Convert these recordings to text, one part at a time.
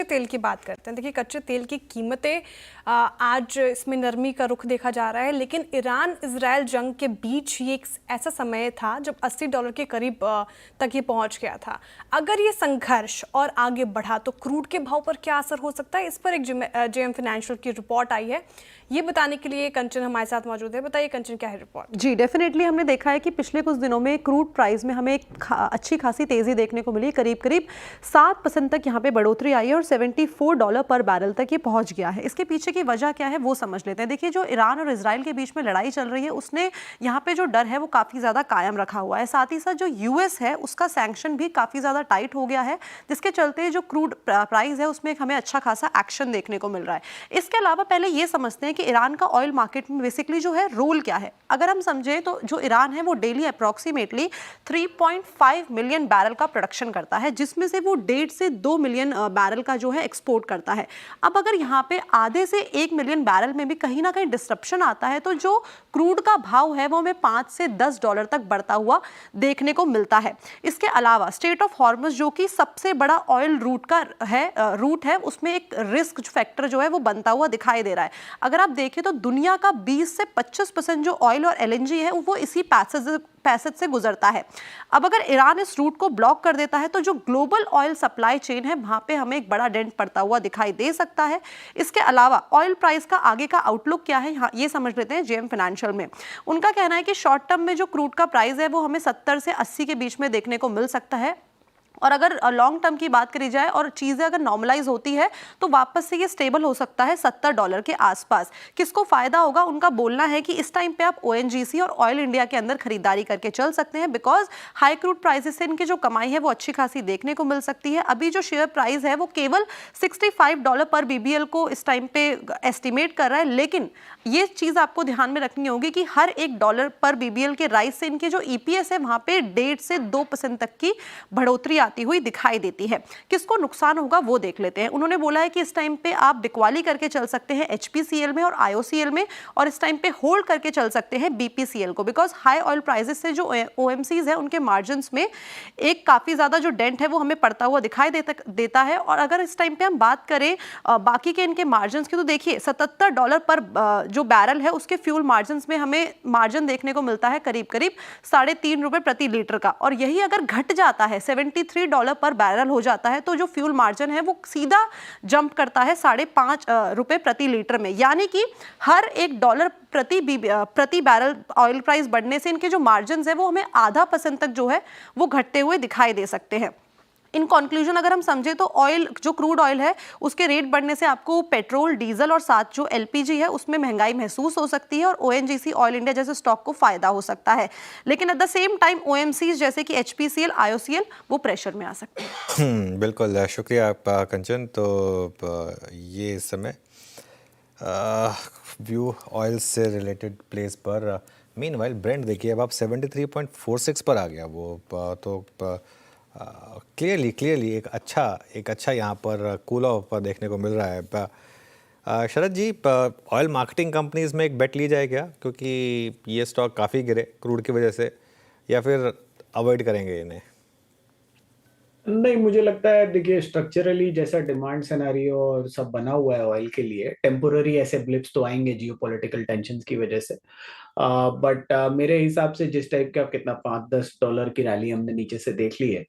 तेल की बात करते हैं। देखिए, कच्चे तेल की कीमतें आज इसमें नरमी का रुख देखा जा रहा है, लेकिन ईरान इजराइल जंग के बीच ये एक ऐसा समय था जब $80 के करीब तक ये पहुंच गया था। अगर ये संघर्ष और आगे बढ़ा तो क्रूड के भाव पर क्या असर हो सकता है, इस पर एक जेएम फाइनेंशियल की रिपोर्ट आई है। ये बताने के लिए कंचन हमारे साथ मौजूद है। बताइए कंचन, क्या है रिपोर्ट? जी, डेफिनेटली हमने देखा है कि पिछले कुछ दिनों में क्रूड प्राइस में हमें एक अच्छी खासी तेजी देखने को मिली। करीब करीब 7% तक यहाँ पे बढ़ोतरी आई है और $74 पर बैरल तक ये पहुंच गया है। इसके पीछे की वजह क्या है वो समझ लेते हैं। देखिए, जो ईरान और इजराइल के बीच में लड़ाई चल रही है उसने यहाँ पे जो डर है वो काफ़ी ज़्यादा कायम रखा हुआ है। साथ ही साथ जो यूएस है उसका सैंक्शन भी काफ़ी ज़्यादा टाइट हो गया है, जिसके चलते जो क्रूड प्राइस है उसमें हमें अच्छा खासा एक्शन देखने को मिल रहा है। इसके अलावा पहले ये समझते हैं कि ईरान का ऑयल मार्केट में बेसिकली जो है रोल क्या है। अगर हम समझें तो जो ईरान है वो डेली अप्रॉक्सीमेटली 3.5 मिलियन बैरल का प्रोडक्शन करता है, जिसमें से वो 1.5 से 2 मिलियन बैरल का जो है एक्सपोर्ट करता है। अब अगर यहाँ पे आधे से 1 मिलियन बैरल में भी कहीं ना कहीं डिस्ट्रप्शन आता है तो जो क्रूड का भाव है वो हमें $5 से $10 तक बढ़ता हुआ देखने को मिलता है। इसके अलावा स्ट्रेट ऑफ हॉर्मुज़ जो कि सबसे बड़ा ऑयल रूट है उसमें एक रिस्क फैक्टर जो है वो बनता हुआ दिखाई दे रहा है। अगर आप देखें तो दुनिया का 20 से 25% जो ऑयल और एलएनजी है वो इसी पैसेज से गुजरता है। अब अगर ईरान इस रूट को ब्लॉक कर देता है तो जो ग्लोबल ऑयल सप्लाई चेन है वहां पे हमें एक बड़ा डेंट पड़ता हुआ दिखाई दे सकता है। इसके अलावा ऑयल प्राइस का आगे का आउटलुक क्या है ये समझ लेते हैं जेएम फाइनेंशियल में। उनका कहना है कि शॉर्ट टर्म में जो क्रूड का प्राइस है वो हमें 70 से 80 के बीच में देखने को मिल सकता है, और अगर लॉन्ग टर्म की बात करी जाए और चीज़ें अगर नॉर्मलाइज होती है तो वापस से ये स्टेबल हो सकता है $70 के आसपास। किसको फायदा होगा? उनका बोलना है कि इस टाइम पे आप ओएनजीसी और ऑयल इंडिया के अंदर खरीदारी करके चल सकते हैं, बिकॉज हाई क्रूड प्राइसेस से इनकी जो कमाई है वो अच्छी खासी देखने को मिल सकती है। अभी जो शेयर प्राइस है वो केवल $65 पर बीबीएल को इस टाइम पे एस्टिमेट कर रहा है, लेकिन ये चीज़ आपको ध्यान में रखनी होगी कि हर $1 पर बीबीएल के राइज से इनके जो ईपीएस है वहाँ पे 1.5 से 2% तक की बढ़ोतरी आती हुई दिखाई देती है। किसको नुकसान होगा वो देख लेते हैं। उन्होंने बोला है कि इस टाइम पे आप बिकवाली करके चल सकते हैं एचपीसीएल में और आईओसीएल में, और इस टाइम पे होल्ड करके चल सकते हैं बीपीसीएल को, बिकॉज हाई ऑयल प्राइसेस से जो ओएमसीज है उनके मार्जिन्स में एक काफी ज्यादा जो डेंट है वो हमें पड़ता हुआ दिखाई देता है। और अगर इस टाइम पे हम बात करें बाकी के इनके मार्जिन की, तो देखिए $77 पर जो बैरल है उसके फ्यूल मार्जिन में हमें मार्जिन देखने को मिलता है करीब करीब ₹3.5 प्रति लीटर का, और यही अगर घट जाता है $73 पर बैरल हो जाता है तो जो फ्यूल मार्जिन है वो सीधा जंप करता है ₹5.5 प्रति लीटर में। यानी कि हर $1 प्रति बैरल ऑयल प्राइस बढ़ने से इनके जो मार्जिन है वो हमें % तक जो है वो घटते हुए दिखाई दे सकते हैं। इन कंक्लूजन अगर हम समझे तो ऑयल, जो क्रूड ऑयल है उसके रेट बढ़ने से आपको पेट्रोल, डीजल और साथ जो एलपीजी है उसमें महंगाई महसूस हो सकती है, और ओएनजीसी, ऑयल इंडिया जैसे स्टॉक को फायदा हो सकता है। लेकिन at the same time OMCs जैसे कि एचपीसीएल, आईओसीएल वो प्रेशर में आ सकते हैं। बिल्कुल, शुक्रिया आपका कंचन। तो ये इस समय व्यू ऑयल से रिलेटेड प्लेस पर। मीनवाइल ब्रेंट देखिए अब आप 73.46 पर आ गया वो, तो क्लियरली एक अच्छा यहाँ पर कूल ऑफ देखने को मिल रहा है। शरद जी, ऑयल मार्केटिंग कंपनीज में एक बेट ली जाए क्या, क्योंकि ये स्टॉक काफ़ी गिरे क्रूड की वजह से, या फिर अवॉइड करेंगे इन्हें? नहीं, मुझे लगता है देखिए स्ट्रक्चरली जैसा डिमांड सिनेरियो और सब बना हुआ है ऑयल के लिए, टेम्पोररी ऐसे ब्लिप्स तो आएंगे जियोपॉलिटिकल टेंशंस की वजह से, बट मेरे हिसाब से जिस टाइप का कितना $5-10 की रैली हमने नीचे से देख ली है,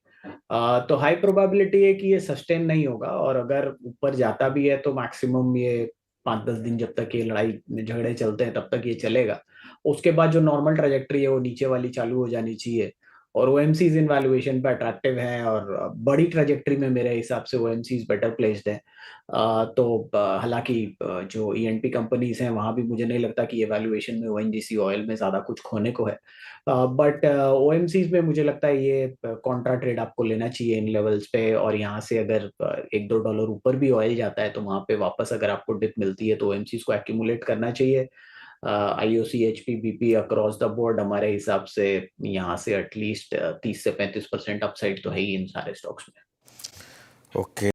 तो हाई प्रोबेबिलिटी है कि ये सस्टेन नहीं होगा, और अगर ऊपर जाता भी है तो मैक्सिमम ये 5-10 दिन जब तक ये लड़ाई झगड़े चलते हैं तब तक ये चलेगा। उसके बाद जो नॉर्मल ट्रेजेक्ट्री है वो नीचे वाली चालू हो जानी चाहिए, और ओएमसीज इन वैल्यूएशन पे अट्रैक्टिव है, और बड़ी ट्रेजेक्ट्री में मेरे हिसाब से ओएमसीज बेटर प्लेस्ड है। तो हालांकि जो ईएनपी कंपनीज हैं वहां भी मुझे नहीं लगता कि ये वैल्यूएशन में ओएनजीसी ऑयल में ज्यादा कुछ खोने को है, बट ओएमसीज में मुझे लगता है ये कॉन्ट्रा ट्रेड आपको लेना चाहिए इन लेवल्स पे, और यहाँ से अगर $1-2 ऊपर भी ऑयल जाता है तो वहां पे वापस अगर आपको डिप मिलती है तो ओएमसीज को एक्यूमुलेट करना चाहिए। IOC, HP, BP across the board हमारे हिसाब से यहाँ से एटलीस्ट 30 से 35% अपसाइड तो है ही इन सारे स्टॉक्स में। ओके,